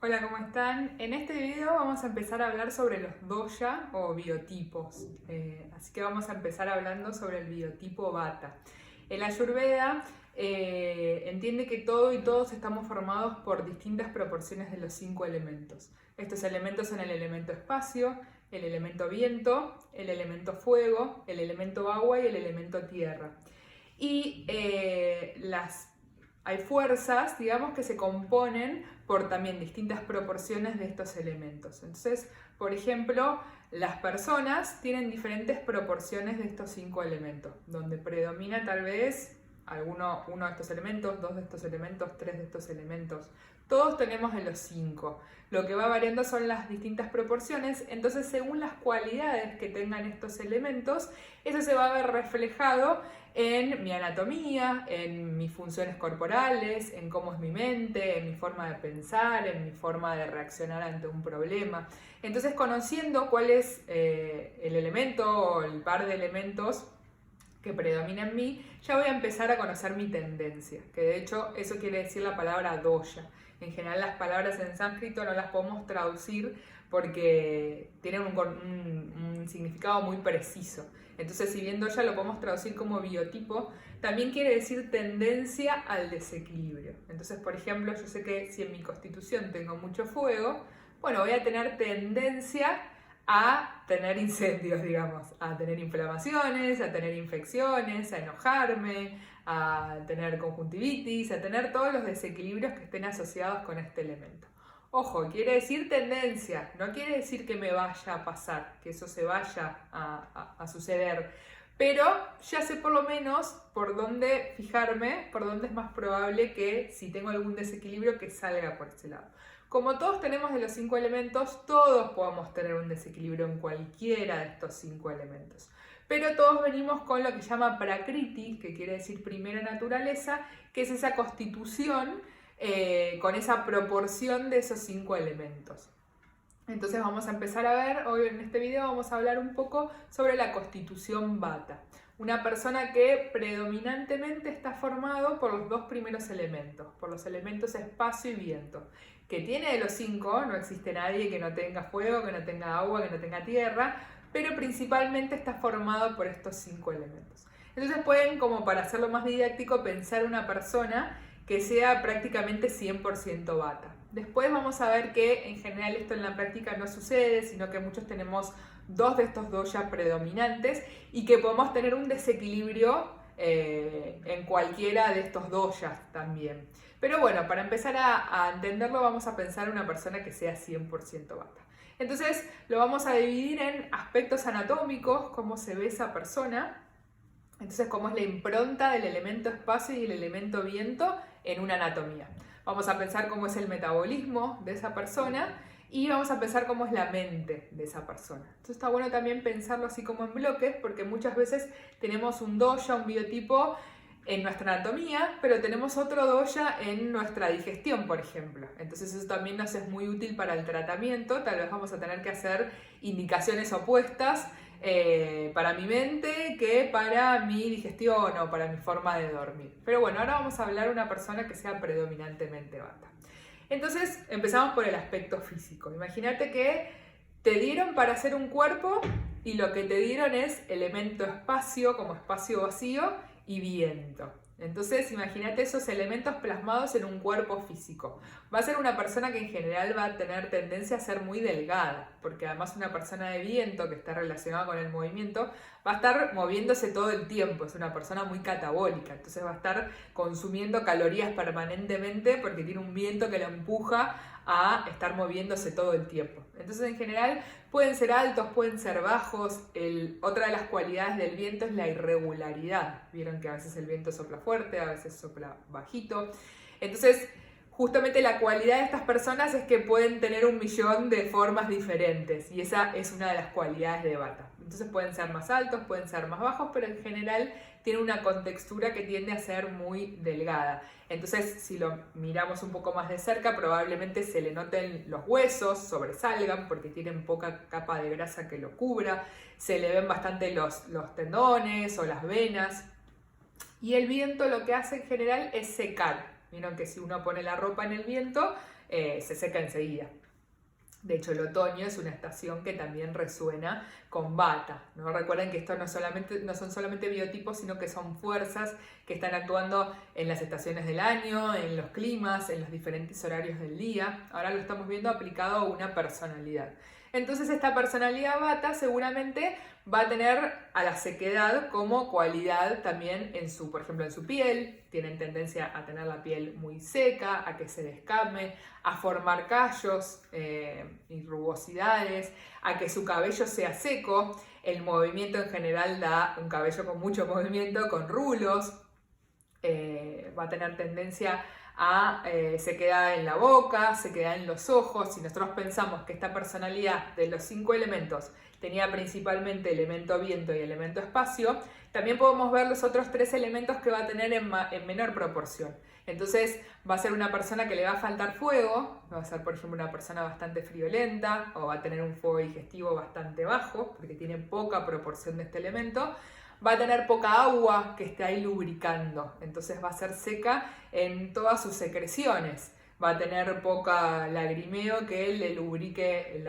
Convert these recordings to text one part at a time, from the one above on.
Hola, ¿cómo están? En este video vamos a empezar a hablar sobre los dosha o biotipos. Así que vamos a empezar hablando sobre el biotipo Vata. El Ayurveda entiende que todo y todos estamos formados por distintas proporciones de los 5 elementos. Estos elementos son el elemento espacio, el elemento viento, el elemento fuego, el elemento agua y el elemento tierra. Y hay fuerzas, digamos, que se componen por también distintas proporciones de estos elementos. Entonces, por ejemplo, las personas tienen diferentes proporciones de estos 5 elementos, donde predomina tal vez uno de estos elementos, 2 de estos elementos, 3 de estos elementos. Todos tenemos de los 5. Lo que va variando son las distintas proporciones, entonces según las cualidades que tengan estos elementos, eso se va a ver reflejado en mi anatomía, en mis funciones corporales, en cómo es mi mente, en mi forma de pensar, en mi forma de reaccionar ante un problema. Entonces, conociendo cuál es el elemento o el par de elementos que predomina en mí, ya voy a empezar a conocer mi tendencia, que de hecho eso quiere decir la palabra dosha. En general las palabras en sánscrito no las podemos traducir porque tienen un significado muy preciso. Entonces, si bien dosha lo podemos traducir como biotipo, también quiere decir tendencia al desequilibrio. Entonces, por ejemplo, yo sé que si en mi constitución tengo mucho fuego, bueno, voy a tener tendencia a tener incendios, digamos, a tener inflamaciones, a tener infecciones, a enojarme, a tener conjuntivitis, a tener todos los desequilibrios que estén asociados con este elemento. Ojo, quiere decir tendencia, no quiere decir que me vaya a pasar, que eso se vaya a suceder, pero ya sé por lo menos por dónde fijarme, por dónde es más probable que si tengo algún desequilibrio que salga por ese lado. Como todos tenemos de los 5 elementos, todos podemos tener un desequilibrio en cualquiera de estos 5 elementos. Pero todos venimos con lo que se llama prakriti, que quiere decir primera naturaleza, que es esa constitución con esa proporción de esos 5 elementos. Entonces vamos a empezar a ver, hoy en este video vamos a hablar un poco sobre la constitución Vata. Una persona que predominantemente está formado por los 2 primeros elementos, por los elementos espacio y viento. Que tiene de los 5, no existe nadie que no tenga fuego, que no tenga agua, que no tenga tierra, pero principalmente está formado por estos 5 elementos. Entonces pueden, como para hacerlo más didáctico, pensar una persona que sea prácticamente 100% Vata. Después vamos a ver que en general esto en la práctica no sucede, sino que muchos tenemos 2 de estos dosha predominantes y que podemos tener un desequilibrio en cualquiera de estos doshas también. Pero bueno, para empezar a entenderlo vamos a pensar en una persona que sea 100% Vata. Entonces lo vamos a dividir en aspectos anatómicos, cómo se ve esa persona. Entonces, cómo es la impronta del elemento espacio y el elemento viento en una anatomía. Vamos a pensar cómo es el metabolismo de esa persona y vamos a pensar cómo es la mente de esa persona. Entonces está bueno también pensarlo así como en bloques, porque muchas veces tenemos un dosha, un biotipo en nuestra anatomía, pero tenemos otro dosha en nuestra digestión, por ejemplo. Entonces eso también nos es muy útil para el tratamiento. Tal vez vamos a tener que hacer indicaciones opuestas para mi mente que para mi digestión o para mi forma de dormir. Pero bueno, ahora vamos a hablar de una persona que sea predominantemente Vata. Entonces empezamos por el aspecto físico. Imagínate que te dieron para hacer un cuerpo y lo que te dieron es elemento espacio como espacio vacío y viento. Entonces imagínate esos elementos plasmados en un cuerpo físico. Va a ser una persona que en general va a tener tendencia a ser muy delgada, porque además una persona de viento que está relacionada con el movimiento va a estar moviéndose todo el tiempo, es una persona muy catabólica, entonces va a estar consumiendo calorías permanentemente porque tiene un viento que la empuja a estar moviéndose todo el tiempo. Entonces en general pueden ser altos, pueden ser bajos. Otra de las cualidades del viento es la irregularidad. Vieron que a veces el viento sopla fuerte, a veces sopla bajito. Entonces justamente la cualidad de estas personas es que pueden tener 1.000.000 de formas diferentes y esa es una de las cualidades de Vata. Entonces pueden ser más altos, pueden ser más bajos, pero en general tiene una contextura que tiende a ser muy delgada. Entonces, si lo miramos un poco más de cerca, probablemente se le noten los huesos, sobresalgan porque tienen poca capa de grasa que lo cubra, se le ven bastante los tendones o las venas. Y el viento lo que hace en general es secar. Vieron que si uno pone la ropa en el viento, se seca enseguida. De hecho, el otoño es una estación que también resuena con Vata, ¿no? Recuerden que esto no son solamente biotipos, sino que son fuerzas que están actuando en las estaciones del año, en los climas, en los diferentes horarios del día. Ahora lo estamos viendo aplicado a una personalidad. Entonces esta personalidad Vata seguramente va a tener a la sequedad como cualidad también por ejemplo, en su piel. Tienen tendencia a tener la piel muy seca, a que se descame, a formar callos y rugosidades, a que su cabello sea seco. El movimiento en general da un cabello con mucho movimiento, con rulos. Va a tener tendencia a sequedad en la boca, sequedad en los ojos. Si nosotros pensamos que esta personalidad de los 5 elementos tenía principalmente elemento viento y elemento espacio, también podemos ver los otros 3 elementos que va a tener en menor proporción. Entonces va a ser una persona que le va a faltar fuego, va a ser por ejemplo una persona bastante friolenta, o va a tener un fuego digestivo bastante bajo, porque tiene poca proporción de este elemento. Va a tener poca agua que esté ahí lubricando, entonces va a ser seca en todas sus secreciones. Va a tener poca lagrimeo que le lubrique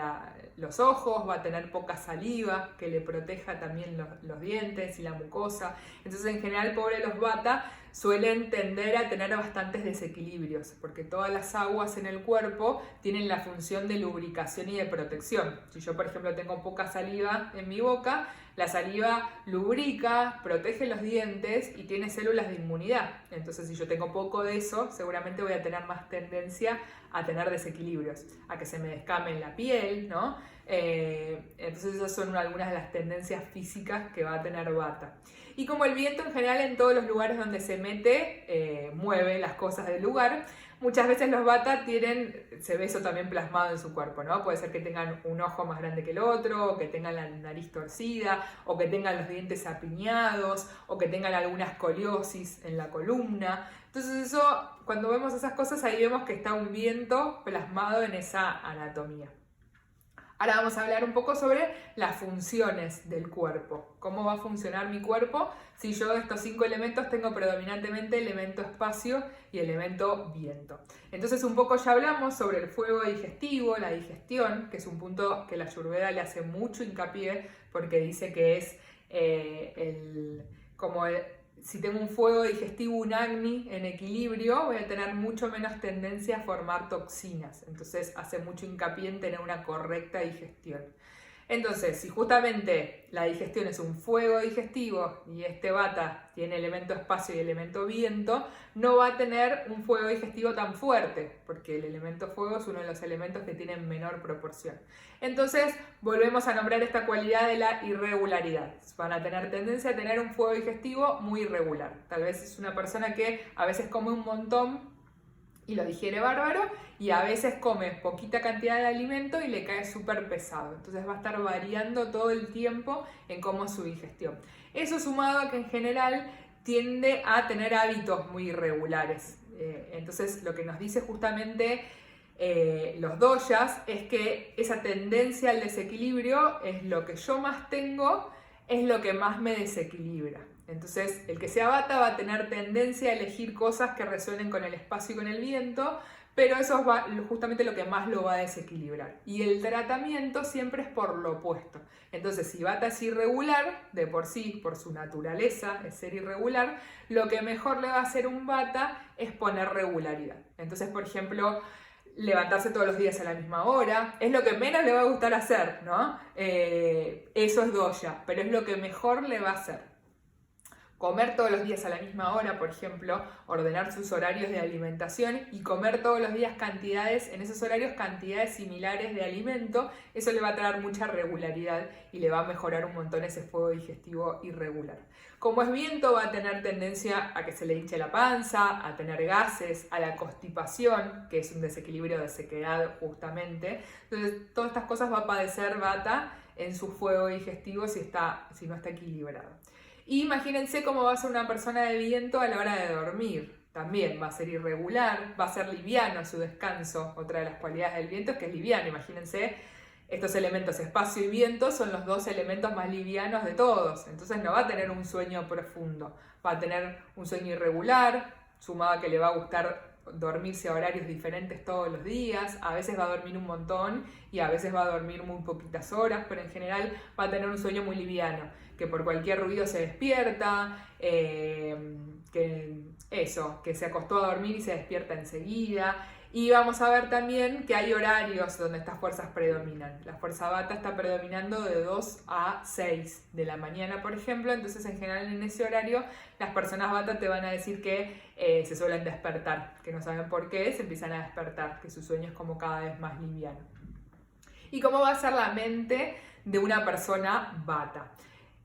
los ojos, va a tener poca saliva que le proteja también los dientes y la mucosa. Entonces en general, pobre los Vata suelen tender a tener bastantes desequilibrios, porque todas las aguas en el cuerpo tienen la función de lubricación y de protección. Si yo por ejemplo tengo poca saliva en mi boca, la saliva lubrica, protege los dientes y tiene células de inmunidad. Entonces si yo tengo poco de eso, seguramente voy a tener más tendencia a tener desequilibrios, a que se me descame en la piel, ¿no? Entonces esas son algunas de las tendencias físicas que va a tener Vata. Y como el viento en general en todos los lugares donde se mete, mueve las cosas del lugar, muchas veces los Vata se ve eso también plasmado en su cuerpo, ¿no? Puede ser que tengan un ojo más grande que el otro, o que tengan la nariz torcida, o que tengan los dientes apiñados, o que tengan alguna escoliosis en la columna. Entonces eso, cuando vemos esas cosas, ahí vemos que está un viento plasmado en esa anatomía. Ahora vamos a hablar un poco sobre las funciones del cuerpo. ¿Cómo va a funcionar mi cuerpo si yo de estos 5 elementos tengo predominantemente elemento espacio y elemento viento? Entonces un poco ya hablamos sobre el fuego digestivo, la digestión, que es un punto que la Ayurveda le hace mucho hincapié porque dice que es si tengo un fuego digestivo, un Agni en equilibrio, voy a tener mucho menos tendencia a formar toxinas. Entonces hace mucho hincapié en tener una correcta digestión. Entonces, si justamente la digestión es un fuego digestivo y este Vata tiene elemento espacio y elemento viento, no va a tener un fuego digestivo tan fuerte, porque el elemento fuego es uno de los elementos que tienen menor proporción. Entonces, volvemos a nombrar esta cualidad de la irregularidad. Van a tener tendencia a tener un fuego digestivo muy irregular. Tal vez es una persona que a veces come un montón y lo digiere bárbaro, y a veces come poquita cantidad de alimento y le cae súper pesado. Entonces va a estar variando todo el tiempo en cómo es su digestión. Eso sumado a que en general tiende a tener hábitos muy irregulares. Entonces lo que nos dice justamente los doyas es que esa tendencia al desequilibrio es lo que yo más tengo, es lo que más me desequilibra. Entonces, el que sea Vata va a tener tendencia a elegir cosas que resuenen con el espacio y con el viento, pero eso es justamente lo que más lo va a desequilibrar. Y el tratamiento siempre es por lo opuesto. Entonces, si Vata es irregular, de por sí, por su naturaleza, es ser irregular, lo que mejor le va a hacer un Vata es poner regularidad. Entonces, por ejemplo, levantarse todos los días a la misma hora, es lo que menos le va a gustar hacer, ¿no? Eso es doya, pero es lo que mejor le va a hacer. Comer todos los días a la misma hora, por ejemplo, ordenar sus horarios de alimentación y comer todos los días en esos horarios cantidades similares de alimento, eso le va a traer mucha regularidad y le va a mejorar un montón ese fuego digestivo irregular. Como es viento, va a tener tendencia a que se le hinche la panza, a tener gases, a la constipación, que es un desequilibrio de sequedad justamente. Entonces, todas estas cosas va a padecer Vata en su fuego digestivo si no está equilibrado. Y imagínense cómo va a ser una persona de viento a la hora de dormir. También va a ser irregular, va a ser liviano su descanso. Otra de las cualidades del viento es que es liviano. Imagínense, estos elementos espacio y viento son los 2 elementos más livianos de todos. Entonces no va a tener un sueño profundo. Va a tener un sueño irregular, sumado a que le va a gustar dormirse a horarios diferentes todos los días, a veces va a dormir un montón y a veces va a dormir muy poquitas horas, pero en general va a tener un sueño muy liviano, que por cualquier ruido se despierta, que se acostó a dormir y se despierta enseguida. Y vamos a ver también que hay horarios donde estas fuerzas predominan. La fuerza Vata está predominando de 2 a 6 de la mañana, por ejemplo. Entonces, en general, en ese horario, las personas Vata te van a decir que se suelen despertar, que no saben por qué, se empiezan a despertar, que su sueño es como cada vez más liviano. ¿Y cómo va a ser la mente de una persona Vata?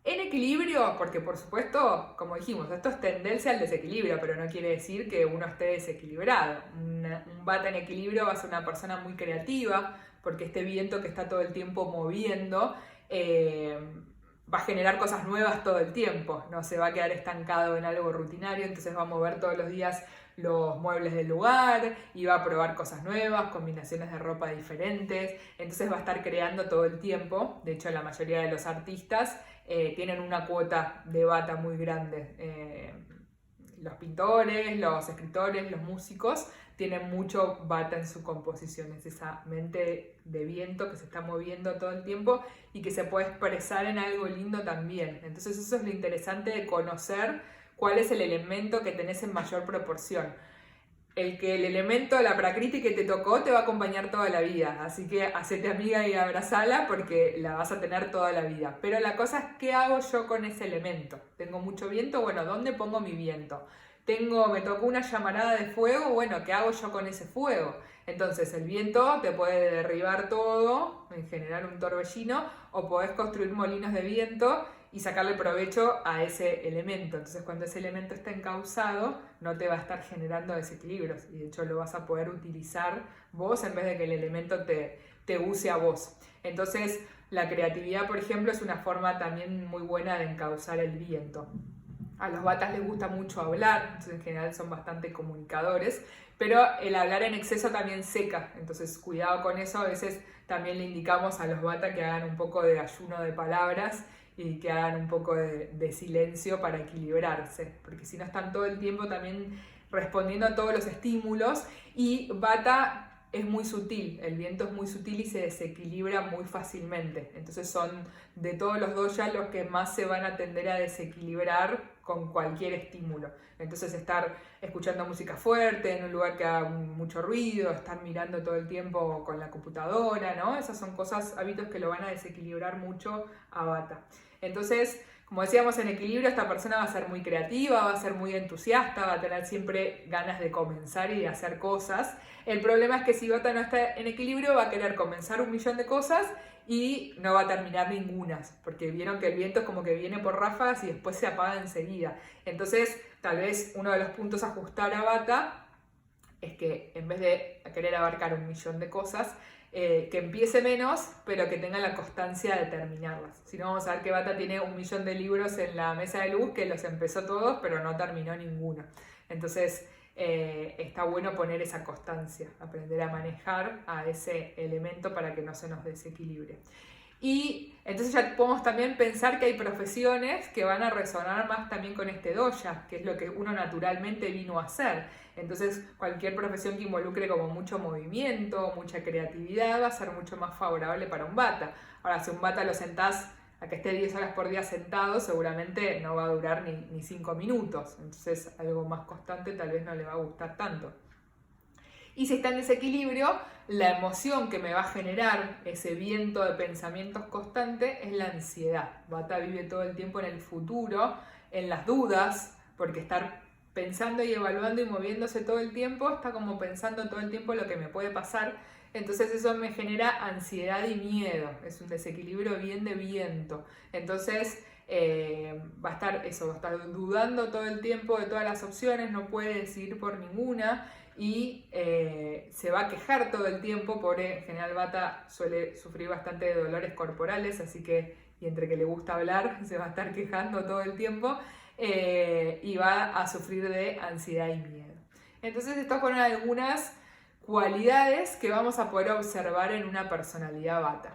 En equilibrio, porque por supuesto, como dijimos, esto es tendencia al desequilibrio, pero no quiere decir que uno esté desequilibrado. Un Vata en equilibrio va a ser una persona muy creativa, porque este viento que está todo el tiempo moviendo va a generar cosas nuevas todo el tiempo, no se va a quedar estancado en algo rutinario, entonces va a mover todos los días los muebles del lugar y va a probar cosas nuevas, combinaciones de ropa diferentes, entonces va a estar creando todo el tiempo. De hecho, la mayoría de los artistas tienen una cuota de Vata muy grande. Los pintores, los escritores, los músicos tienen mucho Vata en su composición. Es esa mente de viento que se está moviendo todo el tiempo y que se puede expresar en algo lindo también. Entonces eso es lo interesante de conocer cuál es el elemento que tenés en mayor proporción. El elemento de la prakriti que te tocó te va a acompañar toda la vida, así que hacete amiga y abrazala porque la vas a tener toda la vida. Pero la cosa es, ¿qué hago yo con ese elemento? ¿Tengo mucho viento? Bueno, ¿dónde pongo mi viento? Me tocó una llamarada de fuego, bueno, ¿qué hago yo con ese fuego? Entonces el viento te puede derribar todo, en generar un torbellino, o podés construir molinos de viento y sacarle provecho a ese elemento. Entonces, cuando ese elemento está encauzado, no te va a estar generando desequilibrios y de hecho lo vas a poder utilizar vos en vez de que el elemento te use a vos. Entonces, la creatividad, por ejemplo, es una forma también muy buena de encauzar el viento. A los Vatas les gusta mucho hablar, entonces en general son bastante comunicadores, pero el hablar en exceso también seca, entonces cuidado con eso. A veces también le indicamos a los Vata que hagan un poco de ayuno de palabras y que hagan un poco de silencio para equilibrarse, porque si no están todo el tiempo también respondiendo a todos los estímulos. Y Vata es muy sutil, el viento es muy sutil y se desequilibra muy fácilmente, entonces son de todos los doshas los que más se van a tender a desequilibrar con cualquier estímulo. Entonces estar escuchando música fuerte en un lugar que haga mucho ruido, estar mirando todo el tiempo con la computadora, ¿no? Esas son hábitos que lo van a desequilibrar mucho a Vata. Entonces, como decíamos, en equilibrio esta persona va a ser muy creativa, va a ser muy entusiasta, va a tener siempre ganas de comenzar y de hacer cosas. El problema es que si Vata no está en equilibrio, va a querer comenzar 1.000.000 de cosas y no va a terminar ninguna, porque vieron que el viento es como que viene por ráfagas y después se apaga enseguida. Entonces, tal vez uno de los puntos a ajustar a Vata es que en vez de querer abarcar 1.000.000 de cosas, que empiece menos, pero que tenga la constancia de terminarlas. Si no, vamos a ver que Vata tiene 1.000.000 de libros en la mesa de luz, que los empezó todos, pero no terminó ninguno. Entonces, está bueno poner esa constancia, aprender a manejar a ese elemento para que no se nos desequilibre. Y entonces ya podemos también pensar que hay profesiones que van a resonar más también con este dosha, que es lo que uno naturalmente vino a hacer. Entonces cualquier profesión que involucre como mucho movimiento, mucha creatividad, va a ser mucho más favorable para un Vata. Ahora, si un Vata lo sentás a que esté 10 horas por día sentado, seguramente no va a durar ni 5 minutos. Entonces algo más constante tal vez no le va a gustar tanto. Y si está en desequilibrio, la emoción que me va a generar ese viento de pensamientos constante es la ansiedad. Vata vive todo el tiempo en el futuro, en las dudas, porque estar pensando y evaluando y moviéndose todo el tiempo, está como pensando todo el tiempo lo que me puede pasar. Entonces eso me genera ansiedad y miedo, es un desequilibrio bien de viento. Entonces va a estar dudando todo el tiempo de todas las opciones, no puede decidir por ninguna y se va a quejar todo el tiempo. En general Vata suele sufrir bastante de dolores corporales, así que, y entre que le gusta hablar, se va a estar quejando todo el tiempo y va a sufrir de ansiedad y miedo. Entonces estas fueron algunas cualidades que vamos a poder observar en una personalidad Vata.